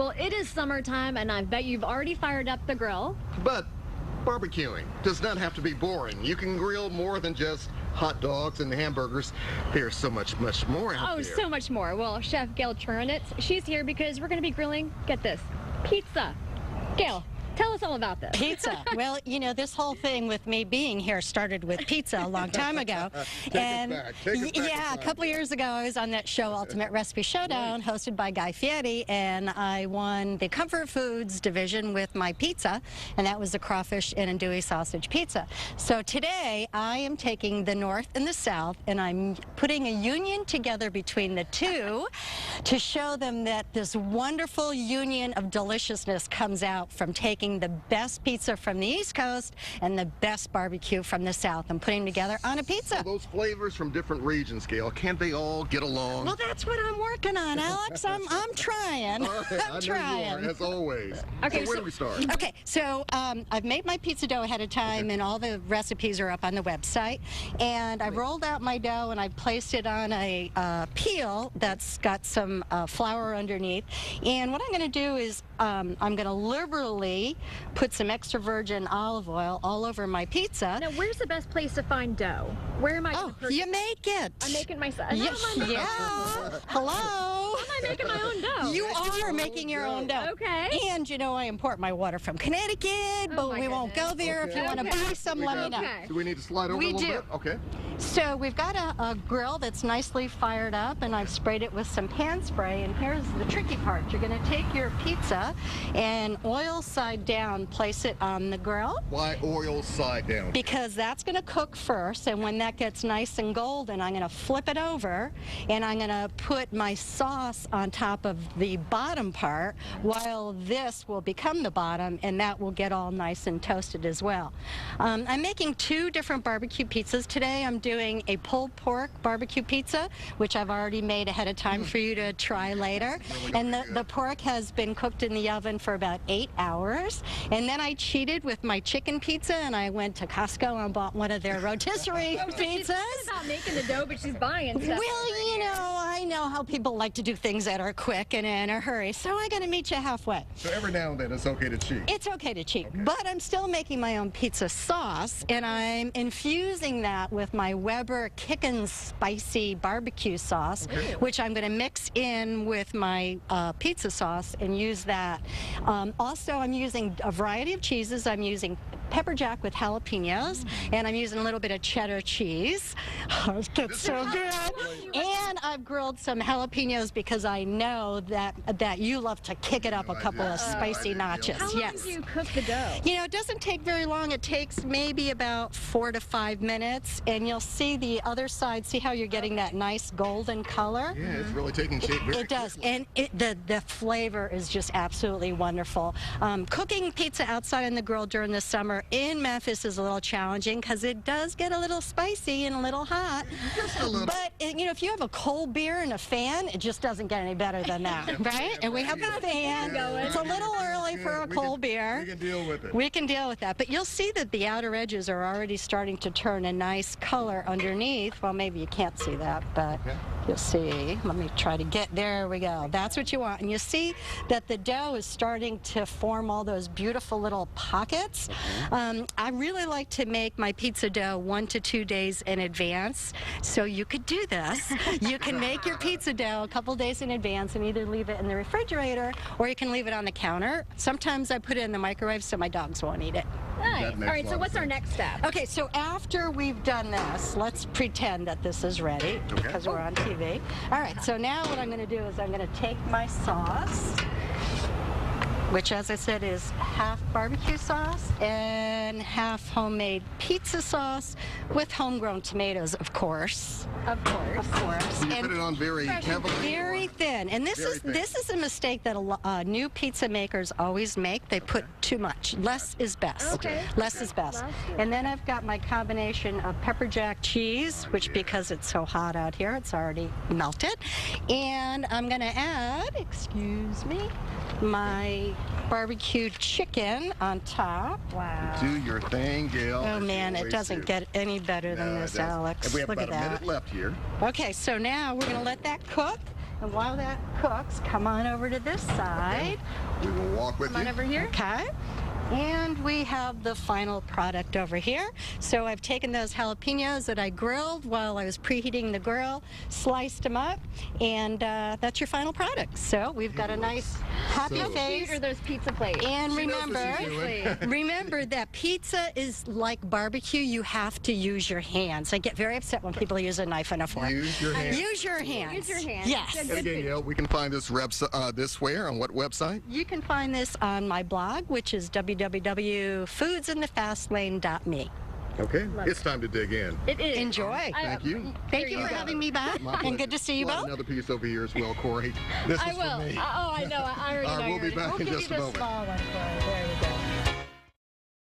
Well, it is summertime, and I bet you've already fired up the grill. But barbecuing does not have to be boring. You can grill more than just hot dogs and hamburgers. There's so much more out there. So much more. Well, Chef Gail Churinetz, she's here because we're going to be grilling, get this, pizza. Gail, tell us all about this. Pizza. Well, you know, this whole thing with me being here started with pizza a long time ago. Take us back yeah, a couple years ago, I was on that show, Ultimate Recipe Showdown, hosted by Guy Fieri, and I won the Comfort Foods division with my pizza, and that was the crawfish and andouille sausage pizza. So today, I am taking the North and the South, and I'm putting a union together between the two to show them that this wonderful union of deliciousness comes out from taking the best pizza from the East Coast and the best barbecue from the South and putting them together on a pizza. So those flavors from different regions, Gail, can't they all get along? Well, that's what I'm working on, Alex. I'm trying. All right, I'm trying. You are, as always. Okay, so where do we start? Okay, so I've made my pizza dough ahead of time, and all the recipes are up on the website. And I rolled out my dough, and I placed it on a peel that's got some flour underneath. And what I'm going to do is I'm going to liberally put some extra virgin olive oil all over my pizza. Now, where's the best place to find dough? Where am I going to purchase? You make it. I'm making myself. Yeah. Hello. I'm making my own dough. You are making your own dough. Okay. And you know I import my water from Connecticut, but we won't go there. If you want to buy some, let me know. Do we need to slide over a little bit? Okay. So we've got a grill that's nicely fired up, and I've sprayed it with some pan spray. And here's the tricky part. You're going to take your pizza and oil side down, place it on the grill. Why oil side down? Because that's going to cook first, and when that gets nice and golden, I'm going to flip it over, and I'm going to put my sauce on top of the bottom part, while this will become the bottom, and that will get all nice and toasted as well. I'm making two different barbecue pizzas today. I'm doing a pulled pork barbecue pizza, which I've already made ahead of time for you to try later. And the pork has been cooked in the oven for about 8 hours. And then I cheated with my chicken pizza, and I went to Costco and bought one of their rotisserie pizzas. She's not making the dough, but she's buying stuff. Well, you know, I know how people like to do things that are quick and in a hurry, so I got to meet you halfway. So every now and then it's okay to cheat. It's okay to cheat, but I'm still making my own pizza sauce, and I'm infusing that with my Weber Kickin' Spicy Barbecue sauce, which I'm going to mix in with my pizza sauce and use that. Also, I'm using a variety of cheeses. I'm using pepper jack with jalapenos, and I'm using a little bit of cheddar cheese. Oh, it's so good. And I've grilled some jalapenos because I know that you love to kick it up a couple of spicy notches. How long do you cook the dough? You know, it doesn't take very long. It takes maybe about 4 to 5 minutes, and you'll see the other side. See how you're getting that nice golden color? Yeah, it's really taking shape very It does, quickly. and the flavor is just absolutely wonderful. Cooking pizza outside on the grill during the summer in Memphis is a little challenging because it does get a little spicy and a little hot. Just a little. But, you know, if you have a cold beer and a fan, it just doesn't get any better than that, right? And we have a fan. It's a little early for a cold beer. We can deal with it. We can deal with that. But you'll see that the outer edges are already starting to turn a nice color underneath. Well, maybe you can't see that, but you'll see. Let me try to get, there we go. That's what you want. And you see that the dough is starting to form all those beautiful little pockets. I really like to make my pizza dough 1 to 2 days in advance. So you could do this. You can make your pizza dough a couple days in advance and either leave it in the refrigerator or you can leave it on the counter. Sometimes I put it in the microwave so my dogs won't eat it. Nice. All right, so what's our next step? Okay, so after we've done this, let's pretend that this is ready because we're on TV. All right, so now what I'm going to do is I'm going to take my sauce, which, as I said, is half barbecue sauce and half homemade pizza sauce with homegrown tomatoes, of course. Of course. Of course. So you put it on very heavily? Very thin. And this is a mistake that new pizza makers always make. They put too much. Less is best. Okay. Less is best. And then I've got my combination of pepper jack cheese, which because it's so hot out here, it's already melted. And I'm going to add, excuse me, my barbecued chicken on top. Wow. Do your thing, Gail. Oh man, it doesn't get any better than this, Alex. And we have Look about at a minute that. left here. Okay, so now we're going to let that cook. And while that cooks, come on over to this side. We will walk with Come on you. over here. Okay. And we have the final product over here. So I've taken those jalapenos that I grilled while I was preheating the grill, sliced them up, and that's your final product. So we've got a nice happy so face. Cute are those pizza plates? And She knows what she's remember, doing. remember that pizza is like barbecue. You have to use your hands. I get very upset when people use a knife and a fork. Use your hands. Use your hands. Use your hands. Yes. Good And again, Gail, we can find this this where? On what website? You can find this on my blog, which is www.foodsinthefastlane.me. Okay. It's time to dig in. It is. Enjoy. Thank you. Thank you for having me back, My and pleasure. good to see you We'll have both. Another piece over here as well, Corey. This I is will. for me. Oh, I know. I already All know. right, we'll be you're back ready. in just a moment. Small one, Corey. There